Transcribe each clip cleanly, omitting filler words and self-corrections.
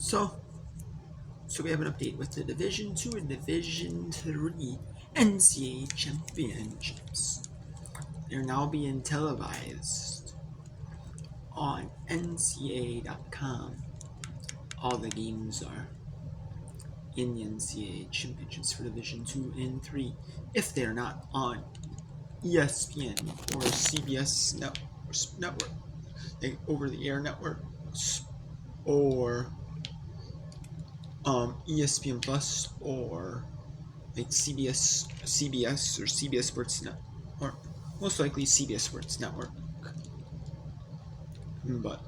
So, we have an update with the Division 2 and Division 3 NCAA championships. They're now being televised on NCAA.com. All the games are in the NCAA championships for Division 2 and 3 if they're not on ESPN or CBS network, like over-the-air networks, or ESPN Plus, or like CBS or CBS Sports Net, or most likely CBS Sports Network. But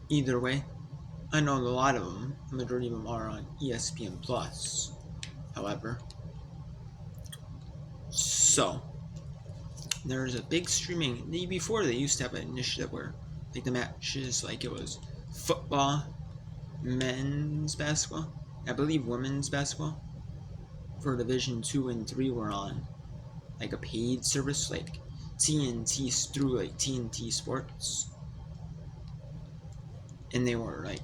either way, I know a lot of them, the majority of them are on ESPN Plus. However, so there's a big streaming. Before they used to have an initiative where like the matches, like it was football, men's basketball, I believe women's basketball for Division 2 and 3 were on like a paid service, like TNT, through like TNT Sports, and they were like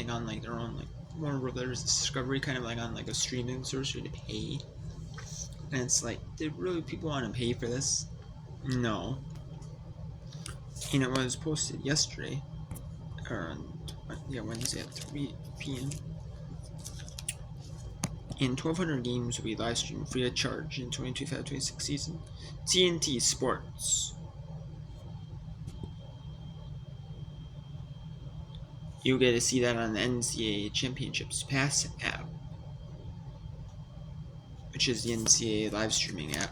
on like their own, like more where there's Discovery, kind of like on like a streaming service where you pay. And it's like, did really people want to pay for this? No. And it was posted yesterday, or Wednesday at 3 p.m. And 1,200 games will be live streamed free of charge in 2025-26 season. TNT Sports. You'll get to see that on the NCAA Championships Pass app, which is the NCAA live streaming app.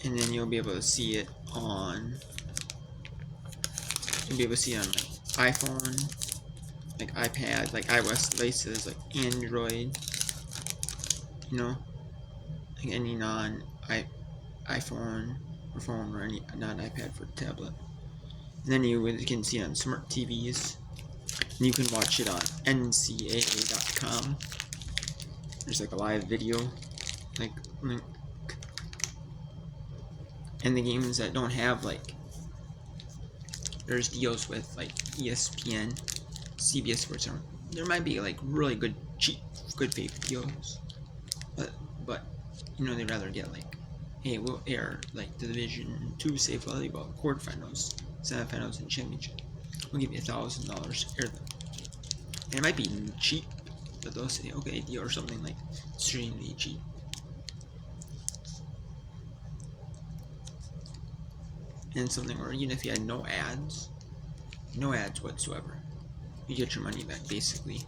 And then you'll be able to see it on like iPhone, like iPad, like iOS devices, like Android, like any non-iPhone or phone, or any non-iPad for tablet. And then you can see it on smart TVs. And you can watch it on NCAA.com. There's like a live video like link. And the games that don't have, like, there's deals with like ESPN, CBS Sports. There might be like really good, cheap, good faith deals, but they'd rather get like, hey, we'll air like the Division 2 safe volleyball quarterfinals, semifinals, and championship. We'll give you $1,000 air them. And it might be cheap, but they'll say, okay, deal, or something like extremely cheap. And something where even if you had no ads whatsoever, you get your money back basically,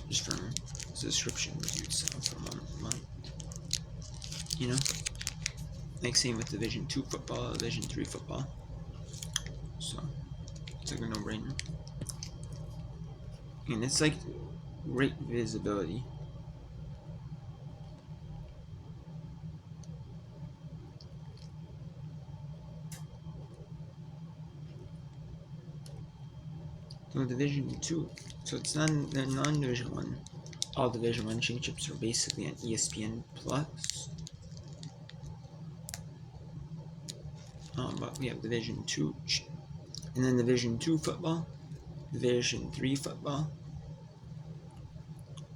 just from subscriptions you'd sell for a month. Like same with Division 2 football, Division 3 football. So it's like a no-brainer. And it's like great visibility. So Division 2, so it's non-Division 1. All Division 1 championships are basically on ESPN Plus. But we have Division 2, and then Division 2 football, Division 3 football.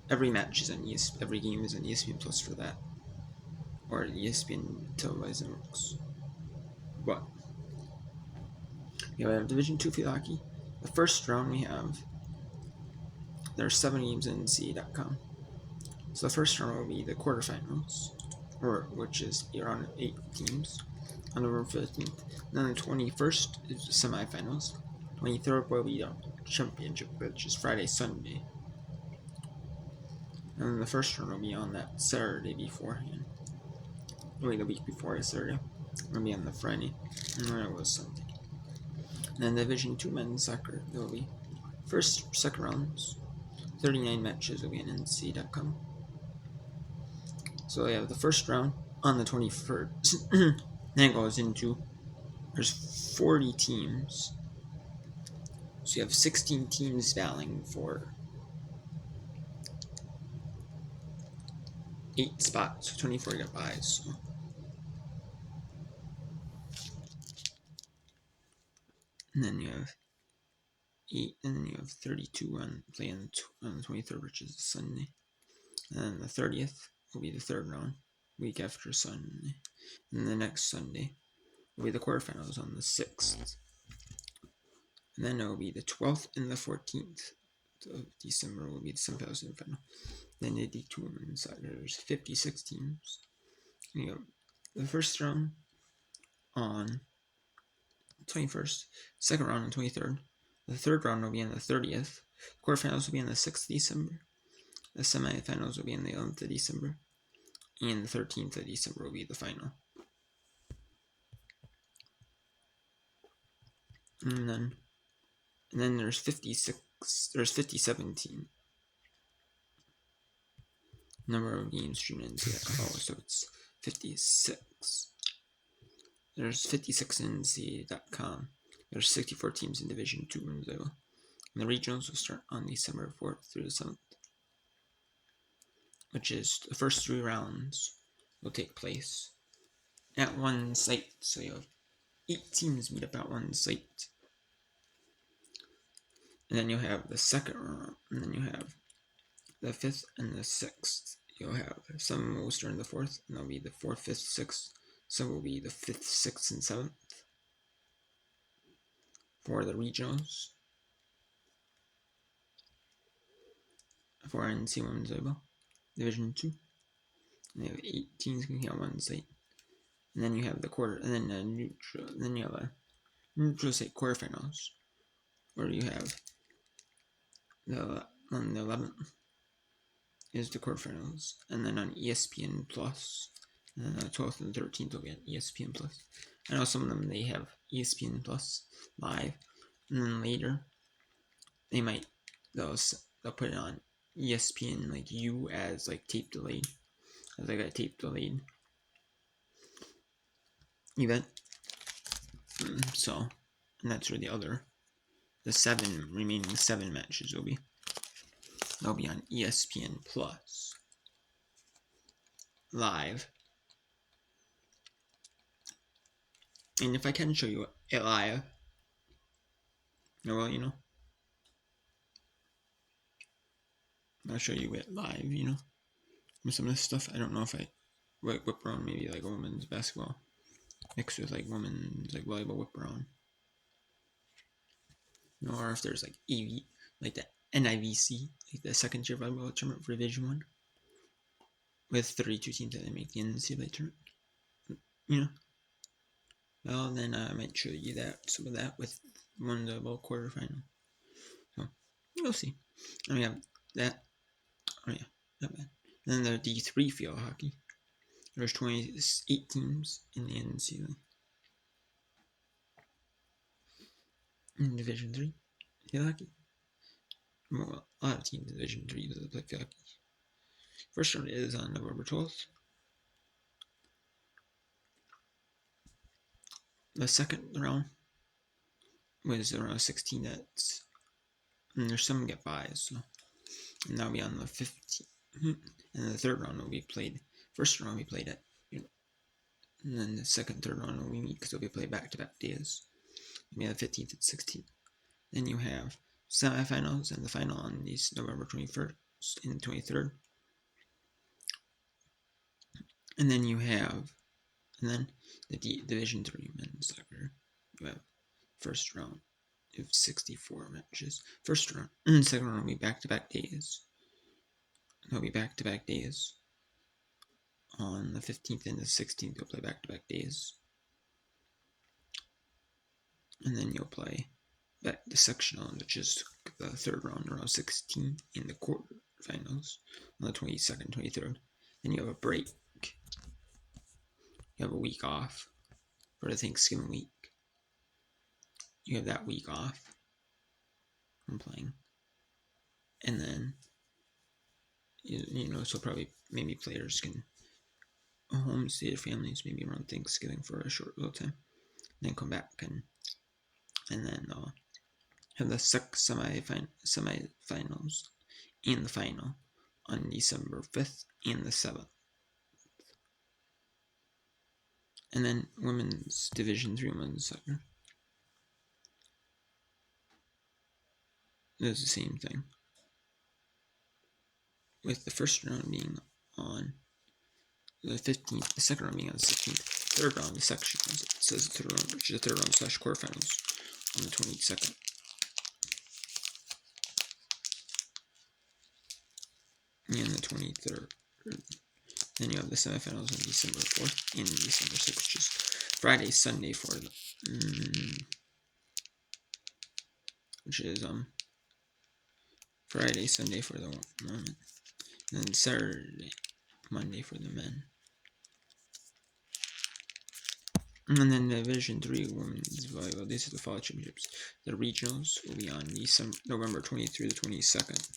Every match is on every game is on ESPN Plus for that, or ESPN televised networks. But we have Division 2 field hockey. The first round there are 7 games on NCAA.com. So the first round will be the quarterfinals, which is around 8 teams, on November 15th. And then the 21st is the semifinals. 23rd will be the championship, which is Friday, Sunday. And then the first round will be on that Saturday beforehand. The week before Saturday. It'll be on the Friday. And then it was Sunday. And then Division 2 men's soccer, there will be second rounds. 39 matches will be on NC.com. So they have the first round on the 21st. Then it goes into, there's 40 teams. So you have 16 teams battling for 8 spots, so 24 get buys. So. And then you have 8, and then you have 32 on play on the 23rd, which is a Sunday. And then the 30th will be the third round, week after Sunday. And the next Sunday will be the quarterfinals on the 6th. And then it will be the 12th and the 14th of December will be the semifinals final. Then the D2 women's soccer, there's 56 teams. And you have the first round on 21st, second round on 23rd. The third round will be on the 30th. The quarterfinals will be on the 6th of December. The semifinals will be on the 11th of December. And the 13th of December will be the final. And then there's 57 teams. Number of games streamed in NCAA, so it's 56. There's 56 in NCAA.com. There's 64 teams in Division 2 in Brazil. And the regionals will start on December 4th through the 7th, which is the first 3 rounds will take place at one site. So you have 8 teams meet up at one site. And then you'll have the second round, and then you have the 5th and the 6th. You'll have some will start in the 4th, and that'll be the 4th, 5th, 6th. Some will be the 5th, 6th, and 7th for the regionals. For NC Women's Volleyball Division 2. And you have 8 teams competing on one site. And then you have the quarter, and then a neutral, and then you have a neutral site quarterfinals, where you have on the 11th is the quarterfinals, and then on ESPN Plus, and then the 12th and 13th will be on ESPN Plus. I know some of them they have ESPN Plus live, and then later they might they'll put it on ESPN like U as like tape delayed, as like a tape delayed event. So, and that's where the remaining 7 matches will be. They'll be on ESPN Plus live. And if I can show you it live, well, I'll show you it live, with some of this stuff. I don't know if I whip around maybe like women's basketball mixed with like women's like volleyball whip around. Or if there's like EV, like the NIVC, like the second tier volleyball tournament for Division 1, with 32 teams that make the NCAA tournament. Well, then I might show you some of that with one double quarterfinal. So, you'll see. And we have that. Oh, yeah, not bad. Then the D3 field hockey. There's 28 teams in the NCAA. In Division 3, field hockey. Well, a lot of teams in Division 3 that play field hockey. First round is on November 12th. The second round was around 16 nets. And there's some get buys, so. And that'll be on the 15th. And the third round will be played. First round will be played at, and then the second, third round will be meet because they'll be played back-to-back days. Maybe the 15th and 16th. Then you have semifinals and the final on these November 21st and 23rd. And then you have, the Division 3 men's soccer. You have first round of 64 matches. First round and second round will be back-to-back days. They'll be back-to-back days. On the 15th and the 16th, you'll play back-to-back days. And then you'll play the sectional, which is the third round, around 16, in the quarterfinals on the 22nd, 23rd. Then you have a break. You have a week off for the Thanksgiving week. You have that week off from playing. And then, so probably maybe players can homestay their families maybe around Thanksgiving for a short little time. Then come back and then have the semifinals and the final on December 5th and the 7th. And then women's Division 3 women's soccer. It's the same thing. With the first round being on the 15th, the second round being on the 16th, third round, the section, as it says the third round, which is the third round / quarterfinals on the 22nd. And the 23rd. Then you have the semifinals on December 4th and December 6th, which is Friday, Sunday for the Friday, Sunday for the women, and then Saturday, Monday for the men. And then Division 3 Women's Volleyball. These are the fall championships. The regionals will be on November 20th through the 22nd.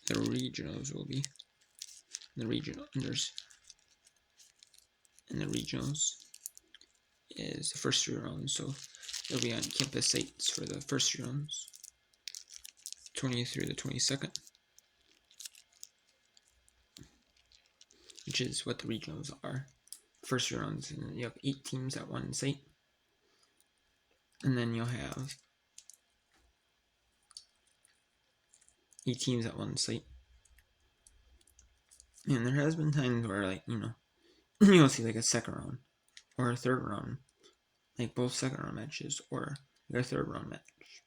The regionals will be the regional unders. And the regionals is the first 3 rounds, so they'll be on campus sites for the first 3 rounds, 20th through the 22nd, which is what the regionals are. First 3 rounds, and you have 8 teams at one site, and then you'll have 8 teams at one site. And there has been times where, like, you'll see like a second round or a third round, like both second round matches or a third round match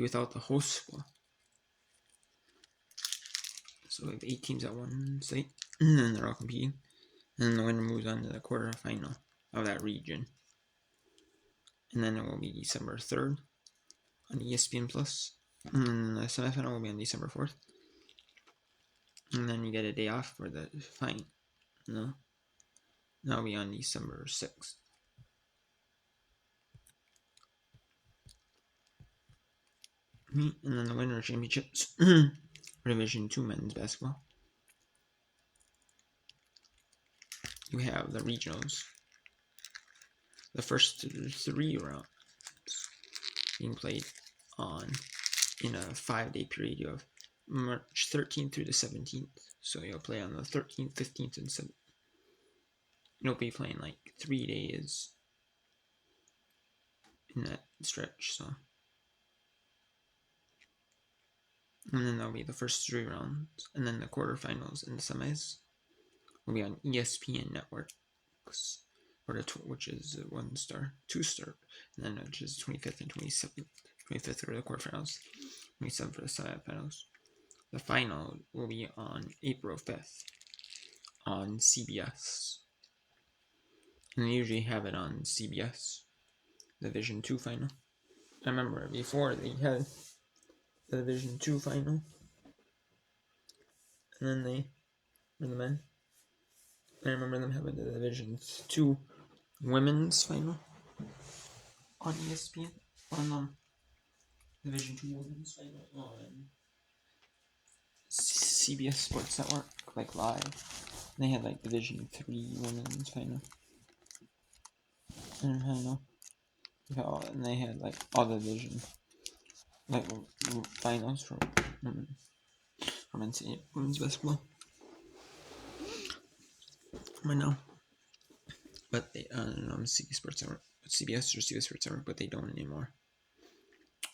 without the host school. So we have 8 teams at one site, and then they're all competing, and then the winner moves on to the quarterfinal of that region. And then it will be December 3rd on ESPN Plus, and then the semifinal will be on December 4th. And then you get a day off for the final. No, that'll be on December 6th. And then the winner championships for Division 2 men's basketball. You have the regionals. The first 3 rounds being played in a 5-day period. You have March 13th through the 17th. So you'll play on the 13th, 15th, and 17th. You'll be playing like 3 days in that stretch. So, and then that'll be the first 3 rounds, and then the quarterfinals and the semis will be on ESPN networks, which is 1 star, 2 star, and then which is 25th and 27th. 25th for the quarterfinals, 27th for the semifinals. The final will be on April 5th on CBS. And they usually have it on CBS, the Division 2 final. I remember before they had the Division 2 final, and then for the men, I remember them having the Division 2 women's final on ESPN, on Division 2 women's final on CBS Sports Network, like live. And they had like Division 3 women's final. And I know. And they had like all the division like finals for NCAA women's basketball. I know. But they on CBS Sports Network, CBS or CBS Sports Network, but they don't anymore.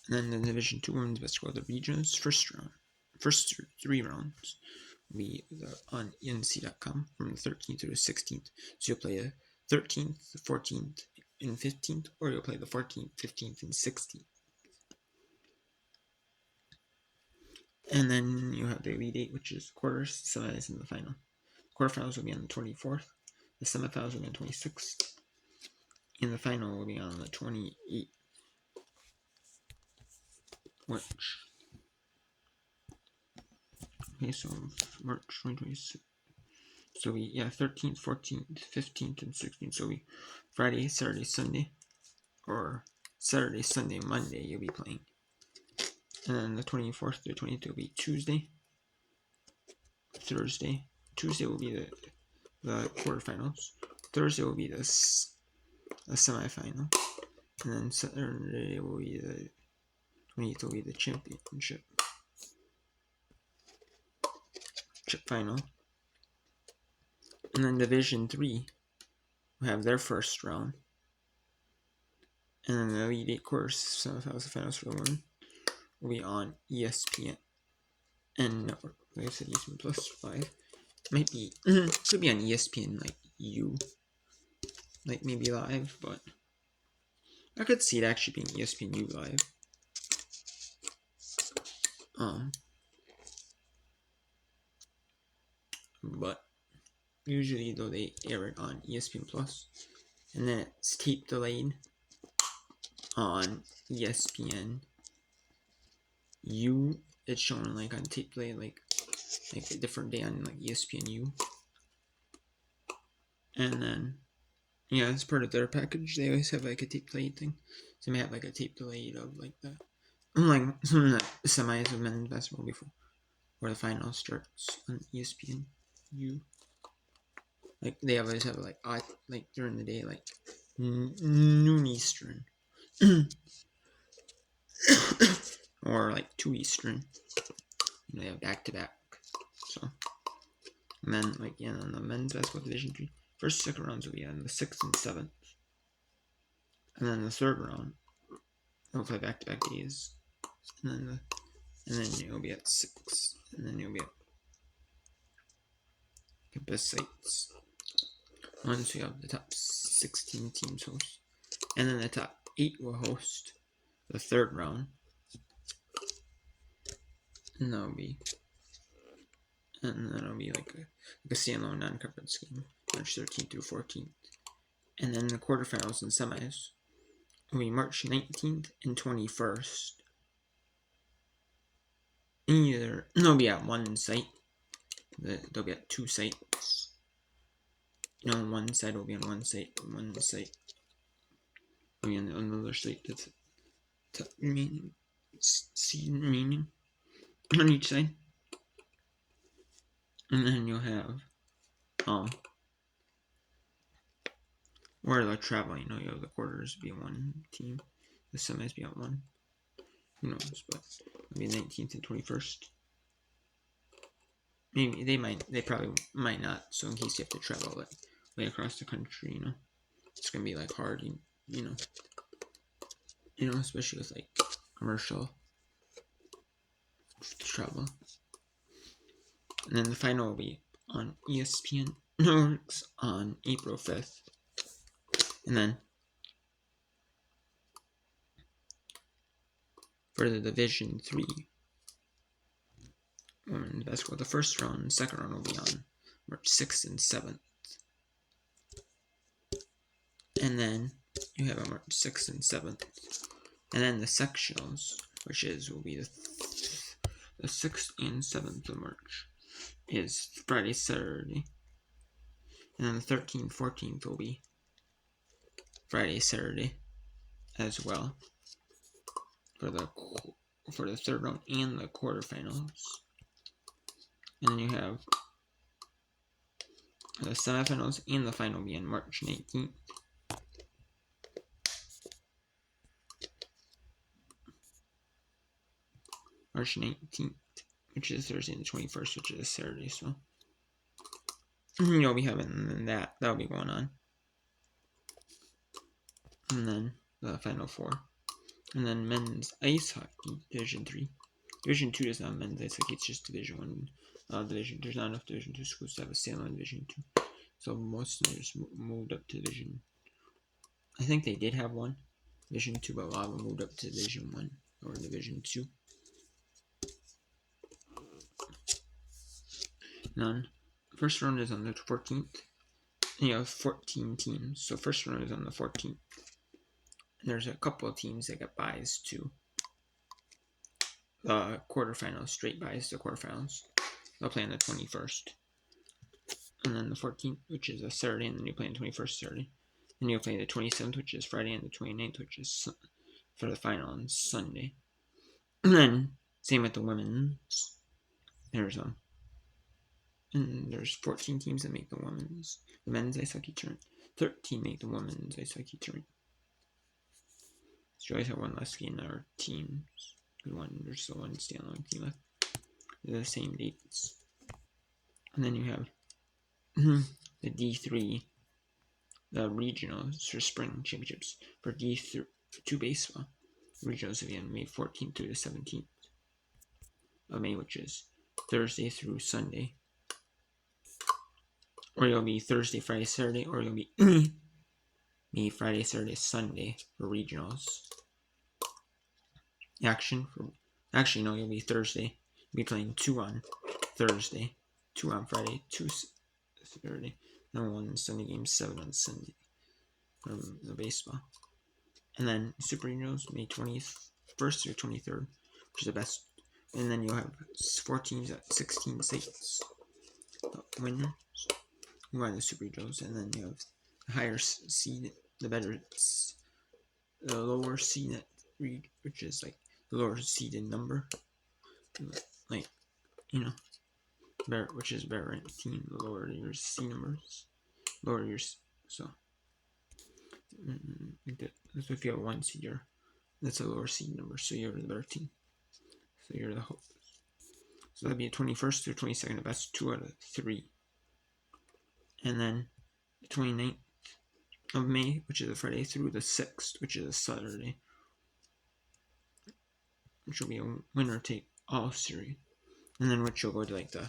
And then the Division 2 women's basketball, the regions, first 3 rounds will be on NC.com from the 13th to the 16th. So you'll play the 13th, the 14th, and 15th, or you'll play the 14th, 15th, and 16th. And then you have the Elite 8, which is quarters, semis, and the final. Quarterfinals will be on the 24th. The semifinals will be on the 26th. And the final will be on the 28th. Okay, so March 2026. So 13th, 14th, 15th, and 16th. So Friday, Saturday, Sunday, or Saturday, Sunday, Monday you'll be playing. And then the 24th through 28th will be Tuesday, Thursday. Tuesday will be the quarterfinals. Thursday will be the semifinal. And then Saturday will be the 28th will be the championship final. And then Division 3 will have their first round. And then the Elite Eight course, semifinals, finals for the women, will be on ESPN. And network. Like I said, ESPN Plus 5. Might be, could be on ESPN, like U. Like maybe live, but I could see it actually being ESPN U live. But usually though they air it on ESPN Plus, and then it's tape delayed on ESPN U. It's shown like on tape delay, like a different day on like ESPN U, and then yeah, it's part of their package. They always have like a tape delayed thing, so they may have like a tape delayed of like the some of the semis of men's basketball before the final starts on ESPN U. Like they always have like during the day, like noon Eastern, or like 2 Eastern. They have back to back. So, and then like on the men's basketball Division 3, first, second rounds will be on the 6th and 7th, and then the third round they'll play back to back days, and then it'll be at 6, and then it'll be at best sites. Once we have the top 16 teams host, and then the top 8 will host the third round, and then it'll be like a standalone non-conference game, March 13th through 14th, and then the quarterfinals and semis will be March 19th and 21st. Either they'll be at one site, they'll be at 2 sites. One side will be on one site will be on another site. That's remaining seed remaining on each side, and then you'll have where they're traveling. You'll have the quarters be on one team, the semis be on one. Who knows? But it'll be 19th and 21st. Maybe they probably might not. So in case you have to travel like way across the country, it's gonna be like hard, especially with like commercial travel. And then the final will be on ESPN Networks on April 5th. And then for the Division 3 women's basketball, the first round and second round will be on March 6th and 7th. And then you have on March 6th and 7th. And then the sectionals, will be the 6th and 7th of March, is Friday, Saturday. And then the 13th, 14th will be Friday, Saturday as well for the third round and the quarterfinals. And then you have the semifinals and the final will be on March 19th. March 19th, which is Thursday, and the 21st, which is Saturday. So you'll be having that'll be going on. And then the final 4. And then men's ice hockey, Division 3. Division 2 does not have men's ice hockey, it's just Division 1. There's not enough Division 2 schools to have a standalone Division 2. So most of them just moved up to Division. I think they did have one, Division 2, but a lot of them moved up to Division 1 or Division 2. None. First round is on the 14th. You have 14 teams, so first round is on the 14th. And there's a couple of teams that got buys to the quarterfinals, straight buys to quarterfinals. They'll play on the 21st. And then the 14th, which is a Saturday, and then you play on the 21st Saturday. Then you'll play the 27th, which is Friday, and the 29th, which is for the final on Sunday. And then, same with the women's. There's 14 teams that make the men's ice hockey tournament. 13 make the women's ice hockey tournament. So you always have one less game in our teams. There's still one standalone team left. They're the same dates. And then you have the D3, the regionals for spring championships. For D3, 2 baseball. Regionals will be on May 14th through the 17th of May, which is Thursday through Sunday. Or you'll be Thursday, Friday, Saturday, or you'll be May Friday, Saturday, Sunday for regionals. Actually, no, you'll be Thursday. You'll be playing 2 on Thursday, 2 on Friday, 2 Saturday, and 1 Sunday game, 7 on Sunday for the baseball. And then Super Regionals, May 21st or 23rd, which is the best. And then you'll have 4 teams at 16 states. The winners who are the Super Regionals, and then you have the higher seed, the better, the lower seed, which is like the lower seeded number, like, you know, better, which is better ranked team, the lower your seed numbers, lower your, so if you have 1 seed, that's a lower seed number, so you're the better team. So you're the host. So that'd be the 21st through 22nd, the best 2 out of 3. And then the 29th of May, which is a Friday, through the 6th, which is a Saturday, which will be a winner take all series. And then which will go to like the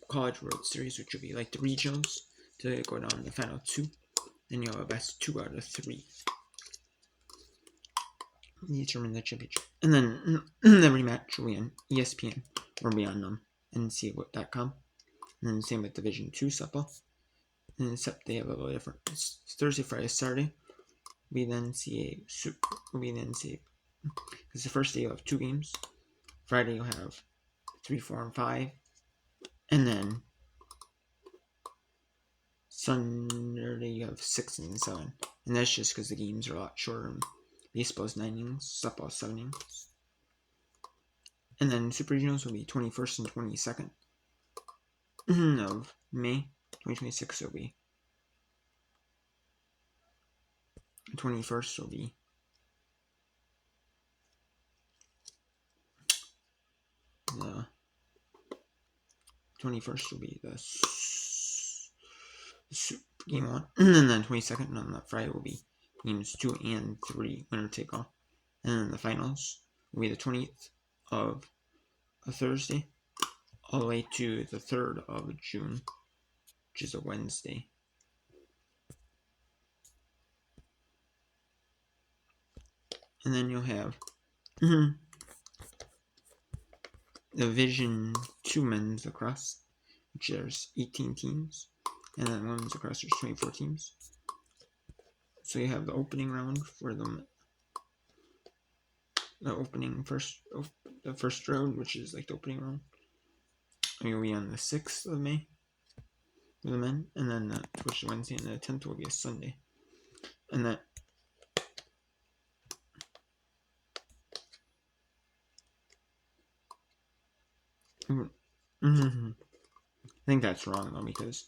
College World Series, which will be like the regionals to go down the final 2. Then you'll have a best 2 out of 3. Determine the championship. And then the rematch will be on ESPN or be on NCAA.com. And then same with Division 2 softball. And except they have a little different. It's Thursday, Friday, Saturday. Will be the NCAA. Will be the NCAA. Because the first day you'll have 2 games. Friday you'll have 3, 4, and 5. And then Sunday you have 6 and 7. And that's just because the games are a lot shorter. Baseball's 9 innings, softball 7 innings. And then Super Regionals will be 21st and 22nd of May. 2026 will be 21st will be the 21st will be the game 1, and then 22nd on that Friday will be games 2 and 3, winner take all. And then the finals will be the 20th of a Thursday all the way to the 3rd of June, which is a Wednesday. And then you'll have Division 2 men's lacrosse, which there's 18 teams, and then women's lacrosse there's 24 teams. So you have the opening round for the first round, which is like the opening round. You'll be on the 6th of May for the men, and then which is Wednesday, and the 10th will be a Sunday. And that I think that's wrong though, because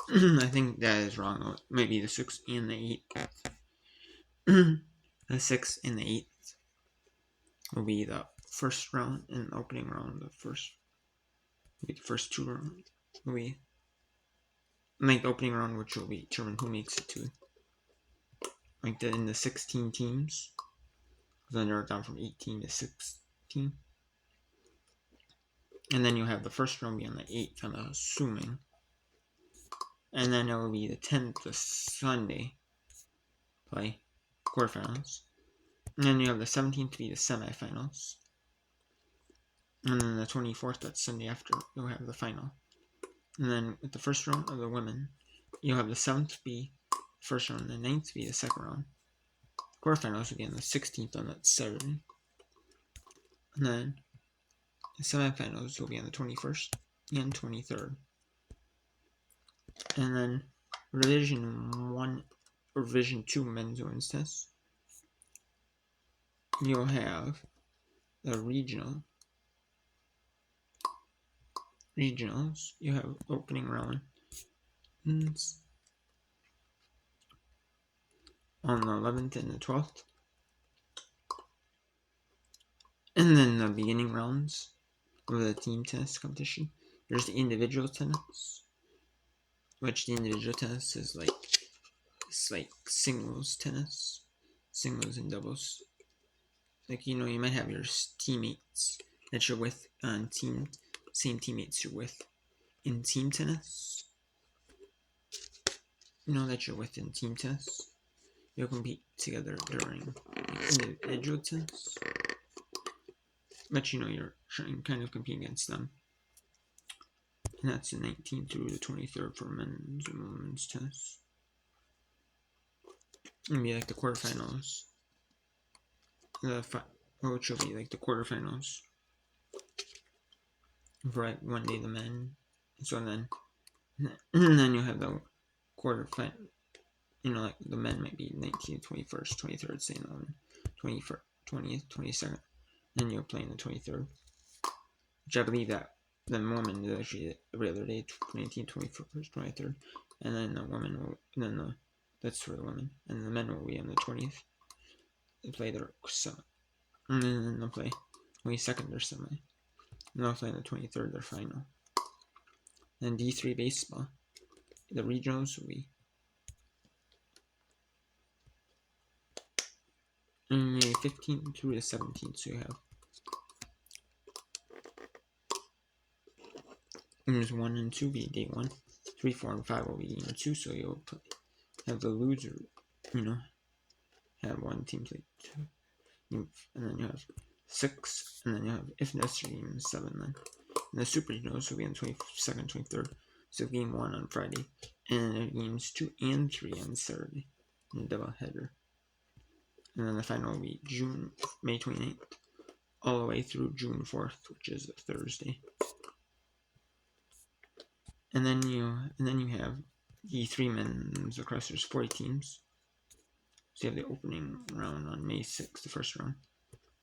I think that is wrong though. It might be the 6th and the 8th. The 6th and the 8th will be the first round, and the opening round, the first 2 rounds will be like the opening round, which will be determine who makes it to like in the 16 teams. Then they're down from 18 to 16. And then you'll have the first round be on the 8th, I'm assuming. And then it will be the 10th, the Sunday play, quarterfinals. And then you have the 17th be the semifinals. And then the 24th, that's Sunday after, you'll have the final. And then with the first round of the women, you'll have the 7th be the first round, and the 9th be the second round. Quarterfinals will be on the 16th on that Saturday. And then the semifinals will be on the 21st and 23rd. And then Division 1 or Division 2 men's women's test, you'll have the regionals. You have opening round on the 11th and the 12th. And then the beginning rounds of the team tennis competition. There's the individual tennis, which the individual tennis is like, it's like singles tennis, singles and doubles. Like, you might have your teammates that you're with on same teammates you're with in team tennis. That you're with in team tennis. You'll compete together during individual tennis. But you're kind of competing against them. And that's the 19th through the 23rd for men's and women's tennis. It'll be like the quarterfinals. Which will be like the quarterfinals. For like one day the men. So then you'll have the quarterfinal. Like the men might be 19th, 21st, 23rd, St. 11, 21st, 20th, 22nd. Then you're playing the 23rd. Which I believe that the woman is actually every other day, 19th, 21st, 23rd. And then the woman will, that's for the women. And the men will be on the 20th. They play their semi. And then they'll play 22nd or semi. And they'll play on the 23rd, their final. And D3 baseball. The regionals will be on the 15th through the 17th. So you have games 1 and 2 be day 1. 3, 4, and 5 will be game 2. So you'll have the loser, have one team play 2. And then you have 6. And then you have, if necessary, game 7 then. And the super regionals will be on 22nd, 23rd. So game 1 on Friday. And games 2 and 3 on Saturday. In a double header. And then the final will be May 29th, all the way through June 4th, which is a Thursday. And then you have the 3 men's lacrosse. There's 40 teams. So you have the opening round on May 6th, the first round.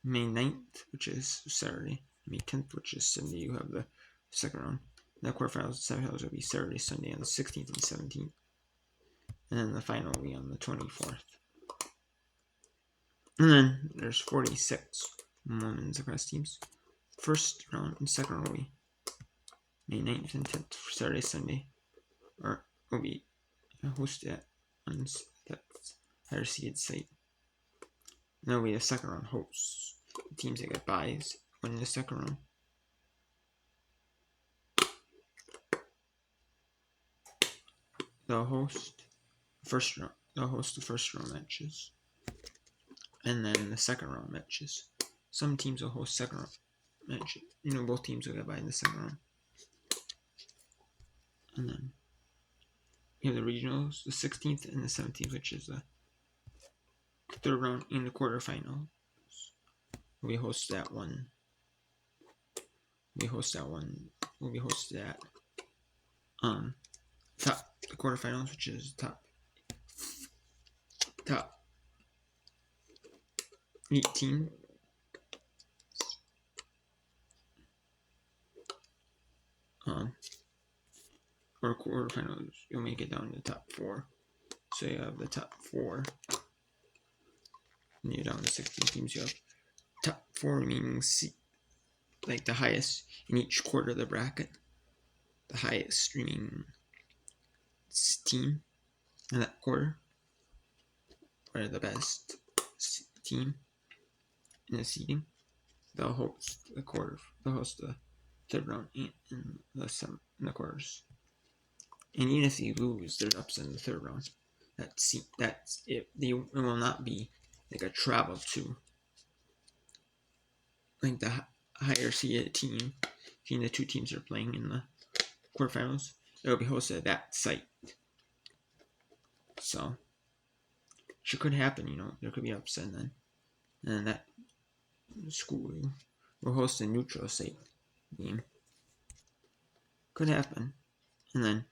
May 9th, which is Saturday. May 10th, which is Sunday, you have the second round. And the quarterfinals and semifinals will be Saturday, Sunday on the 16th and 17th. And then the final will be on the 24th. And then there's 46 women's lacrosse teams. First round and second round will be May 9th and 10th for Saturday, Sunday. Or will be hosted on that higher seeded site. And then will be the second round hosts. The teams that get byes win the second round. They'll host the first round matches. And then the second round matches. Some teams will host second round matches. Both teams will get by in the second round. And then you have the regionals, the 16th and the 17th, which is the third round in the quarterfinals. We host that one. We'll be hosted at the quarterfinals, which is top 18. Or quarterfinals, you'll make it down to the top 4. So you have the top 4. And you're down to 16 teams. You have top 4, meaning like the highest in each quarter of the bracket. The highest streaming team in that quarter, or the best team in the seeding. They'll host the third round in the quarters. And even if you lose, there's upset in the third round. That's it. It will not be like a travel to like the higher seeded team. Between the 2 teams are playing in the quarterfinals, it will be hosted at that site. So it could happen. There could be upset then, and that school will host a neutral site game. Could happen, and then.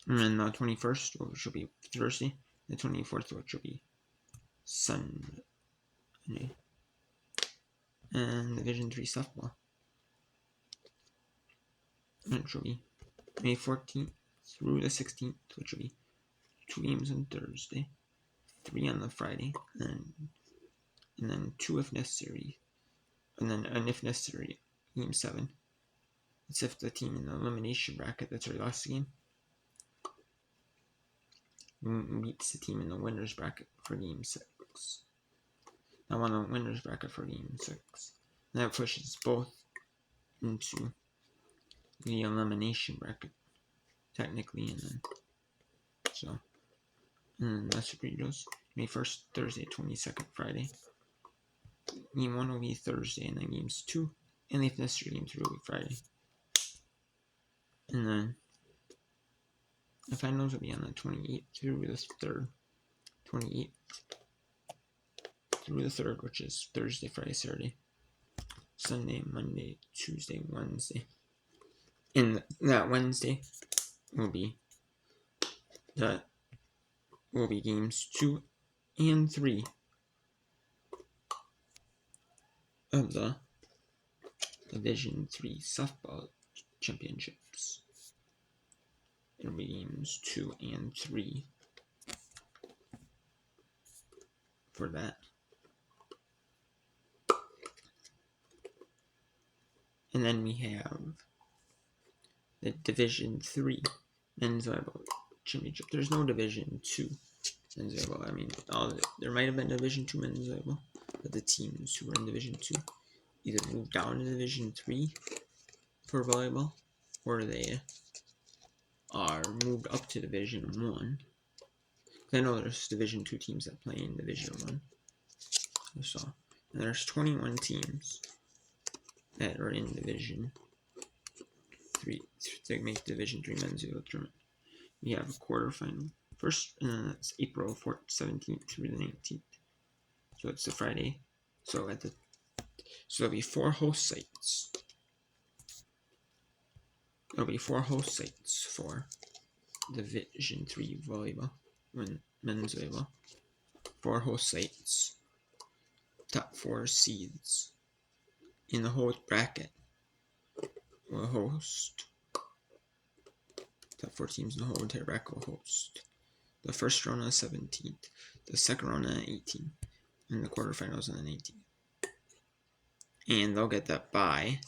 And then the 21st, which will be Thursday, the 24th, which will be Sunday. And Division 3 softball, which will be May 14th through the 16th, which will be 2 games on Thursday, 3 on the Friday, and then 2 if necessary and if necessary, Game 7. It's if the team in the elimination bracket that's already lost the game meets the team in the winner's bracket for Game 6. Now on the winner's bracket for Game 6. And that pushes both into the elimination bracket, technically, and then that's what it goes. May 1st, Thursday, 22nd, Friday. Game 1 will be Thursday, and then Games 2, and if necessary, Game 3 will be Friday. And then the finals will be on the 28th through the 3rd. 28th through the 3rd, which is Thursday, Friday, Saturday, Sunday, Monday, Tuesday, Wednesday. And that Wednesday will be Games 2 and 3 of the Division 3 softball championships. It'll be Games 2 and 3 for that. And then we have the Division 3 men's volleyball championship. There's no Division 2 men's volleyball. I mean, there might have been Division 2 men's volleyball, but the teams who were in Division 2 either moved down to Division 3 for volleyball, or they are moved up to Division 1. I know there's Division 2 teams that play in Division 1. And there's 21 teams that are in Division 3 to make Division 3 men's volleyball tournament. We have a quarterfinal first, and then that's April 4th, 17th through the 19th. So it's the Friday. So there'll be 4 host sites. There'll be 4 host sites for Division 3 volleyball, men's volleyball. 4 host sites. Top 4 seeds in the whole bracket will host. Top 4 teams in the whole entire bracket will host. The first round on the 17th, the second round on the 18th, and the quarterfinals on the 19th. And they'll get that bye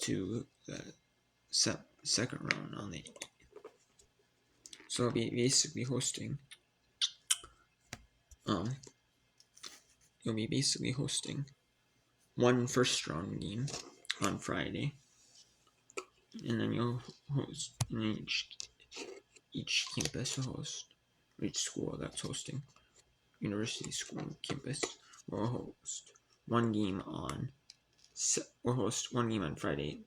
to the second round on the 18th. So I'll be basically hosting. You'll be basically hosting one first round game on Friday, and then you'll host, and each campus will host, or each school that's hosting, university, school, campus will host one game on Friday,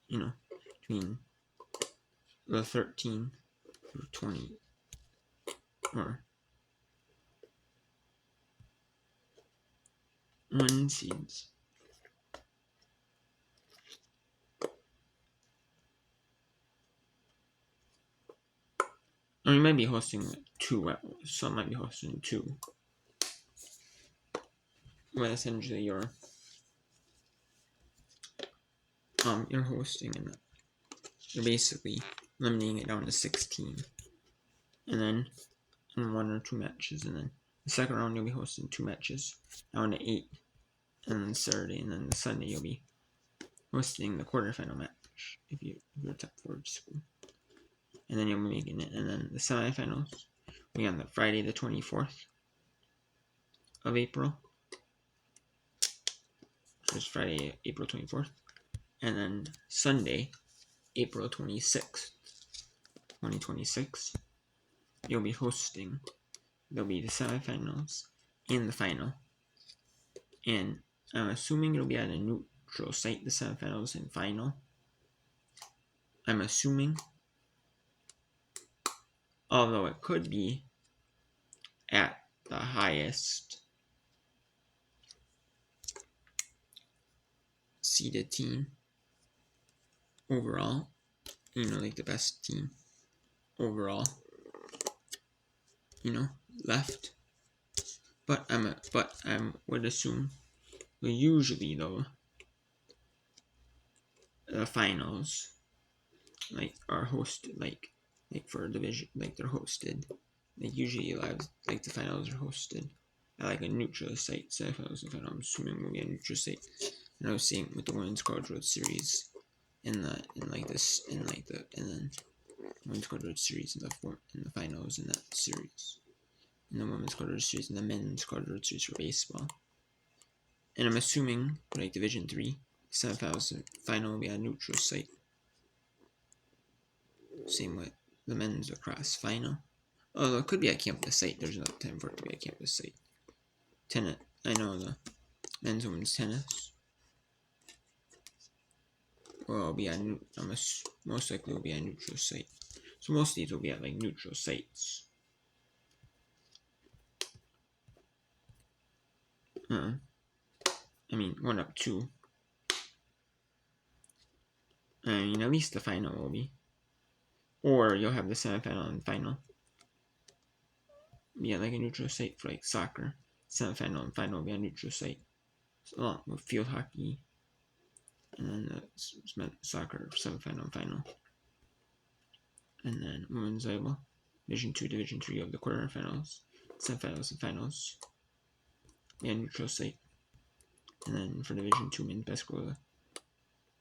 between the 13 through 20, or 1 seeds. Or you might be hosting 2, some might be hosting 2. But essentially you're hosting, and you're basically limiting it down to 16. And then in 1 or 2 matches, and then the second round you'll be hosting 2 matches, down to 8. And then Saturday, and then the Sunday you'll be hosting the quarterfinal match if you're a top 4 school. And then you'll be making it, and then the semifinals will be on the Friday the 24th of April. So it's Friday, April 24th. And then Sunday, April 26th, 2026, you'll be hosting. There'll be the semifinals and the final. And I'm assuming it'll be at a neutral site, the semifinals and final. I'm assuming. Although it could be at the highest seeded team overall, like the best team overall, left. But I would assume, usually though, the finals are hosted for a division, they're hosted. Usually the finals are hosted like a neutral site. Semifinals and final, I'm assuming will be a neutral site. And I was seeing with the women's college world series and then women's college world series in the finals in that series. In the women's college world series and the men's college world series for baseball. And I'm assuming like Division 3 semifinals and final will be a neutral site. Same with the men's lacrosse final. Oh, it could be a campus site. There's no time for it to be a campus site. Tennis. I know the men's and women's tennis will be most likely will be a neutral site. So most of these will be at like neutral sites. I mean, 1 up 2. I mean, at least the final will be. Or you'll have the semifinal and final. Yeah, like a neutral site for like soccer. Semifinal and final will be a neutral site. Along with field hockey. And then the soccer semifinal and final. And then women's volleyball. Division 2, Division 3 of the quarterfinals. Semifinals and finals. Yeah, neutral site. And then for Division 2 men's basketball,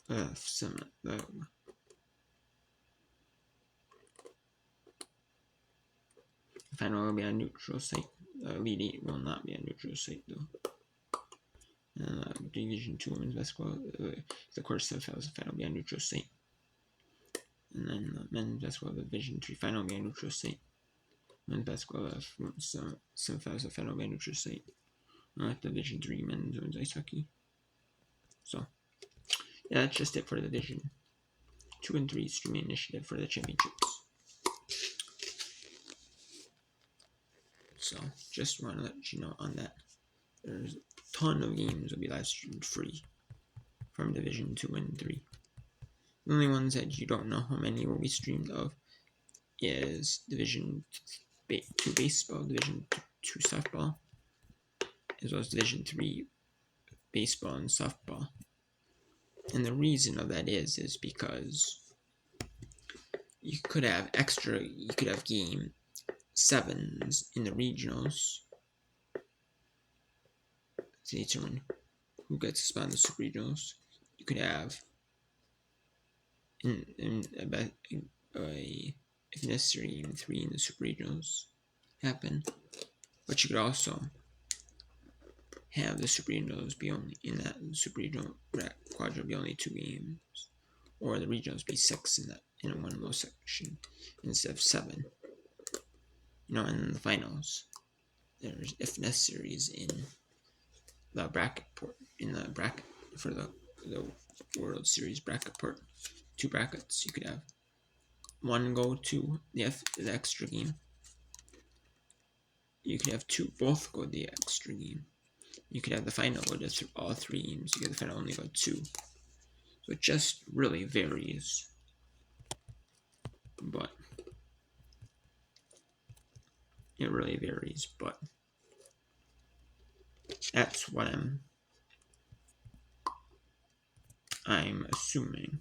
the final will be a neutral site. The Elite 8 will not be a neutral site though. And Division 2 women's basketball, the quarterfinals and final will be a neutral site. And then the men's basketball, the Division 3 final will be a neutral site. Men's basketball, semifinals and final will be a neutral site. Like Division 3 men's and women's ice hockey. So, yeah, that's just it for the Division 2 and 3 streaming initiative for the championships. So, just want to let you know on that. There's a ton of games will be live streamed free from Division 2 and 3. The only ones that you don't know how many will be streamed of is Division 2 baseball, Division 2 softball, as well as Division 3 baseball and softball. And the reason of that is because you could have game 7s in the regionals to determine who gets a spot in the super regionals. You could have if necessary even 3 in the super regionals happen, but you could also have the super regionals be only in that super regional quadrant be only 2 games, or the regionals be 6 in one of those sections instead of 7. And then the finals, there's if necessaries in the bracket port for the World Series bracket port. 2 brackets. You could have one go to the extra game. You could have both go to the extra game. You could have the final go to all 3 games. You could have the final only go 2. So it just really varies. But it really varies. But that's what I'm assuming.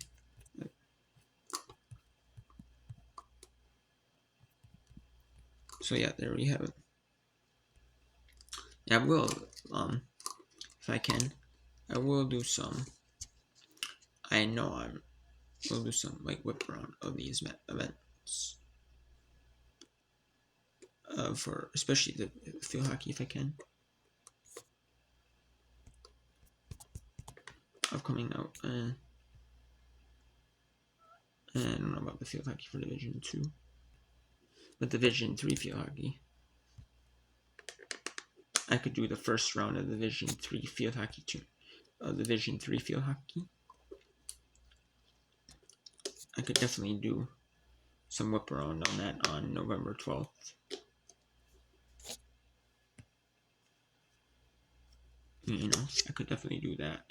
So yeah, there we have it. I will, if I can, I will do some. I know we'll do some like whip around of these events. For especially the field hockey, if I can. Coming out. I don't know about the field hockey for Division 2, but Division 3 field hockey. I could do the first round of Division 3 field hockey too. Division 3 field hockey. I could definitely do some whip around on that on November 12th. I could definitely do that.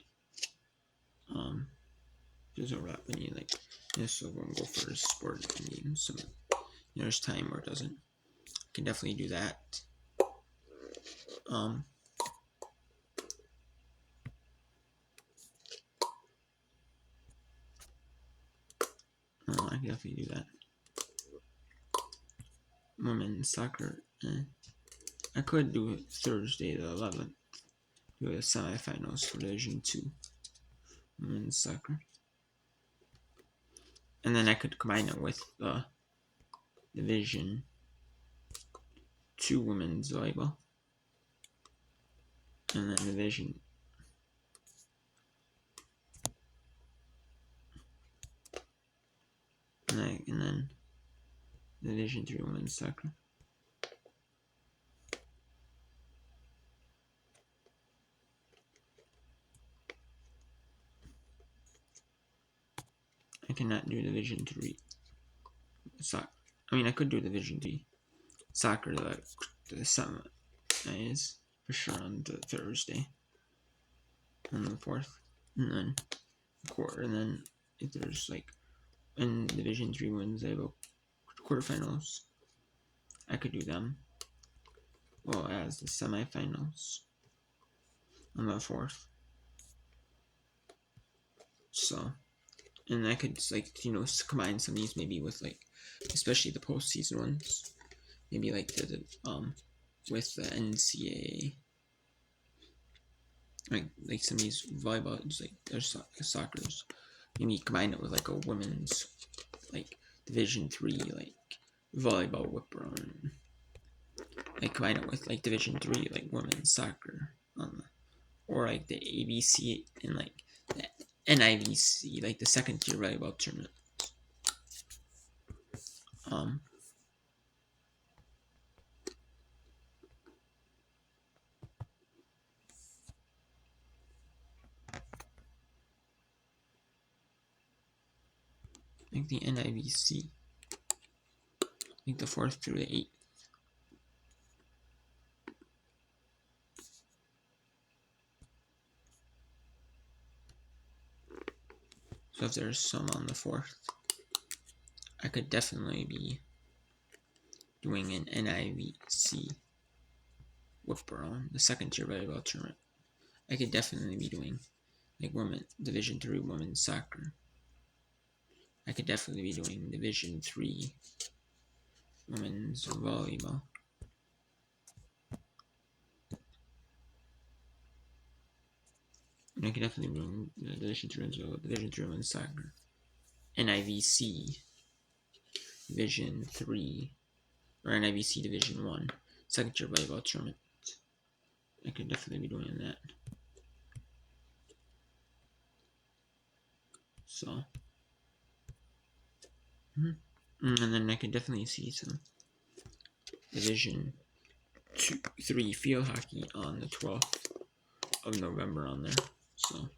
There's no that many like this, so won't go for sport games. So there's time where it doesn't. I can definitely do that. I can definitely do that. Women's soccer, I could do it Thursday the 11th. Do the semifinals for Division 2 women's soccer. And then I could combine it with Division 2 women's volleyball. And then Division and then Division 3 women's soccer. I cannot do Division 3 soccer. I mean, I could do Division 3 soccer the summer is for sure on the Thursday on the 4th, and then and then if there's like in Division 3 women's quarterfinals, I could do them well as the semifinals on the 4th. So, and I could combine some of these maybe with especially the postseason ones, maybe with the NCAA, like some of these volleyballs, there's soccer's, maybe combine it with a women's Division 3 volleyball whipper, combine it with Division 3 women's soccer, or the ABC and the NIVC, the second tier volleyball tournament. The NIVC, the 4th through the 8th. So if there's some on the 4th, I could definitely be doing an NIVC whipper on the second tier volleyball tournament. I could definitely be doing women Division 3 women's soccer. I could definitely be doing Division 3 women's volleyball. And I could definitely be doing Division 3 women's soccer. NIVC Division 3 or NIVC Division 1 second tier volleyball tournament. I could definitely be doing that. So, and then I could definitely see some Division 3 field hockey on the 12th of November on there. So,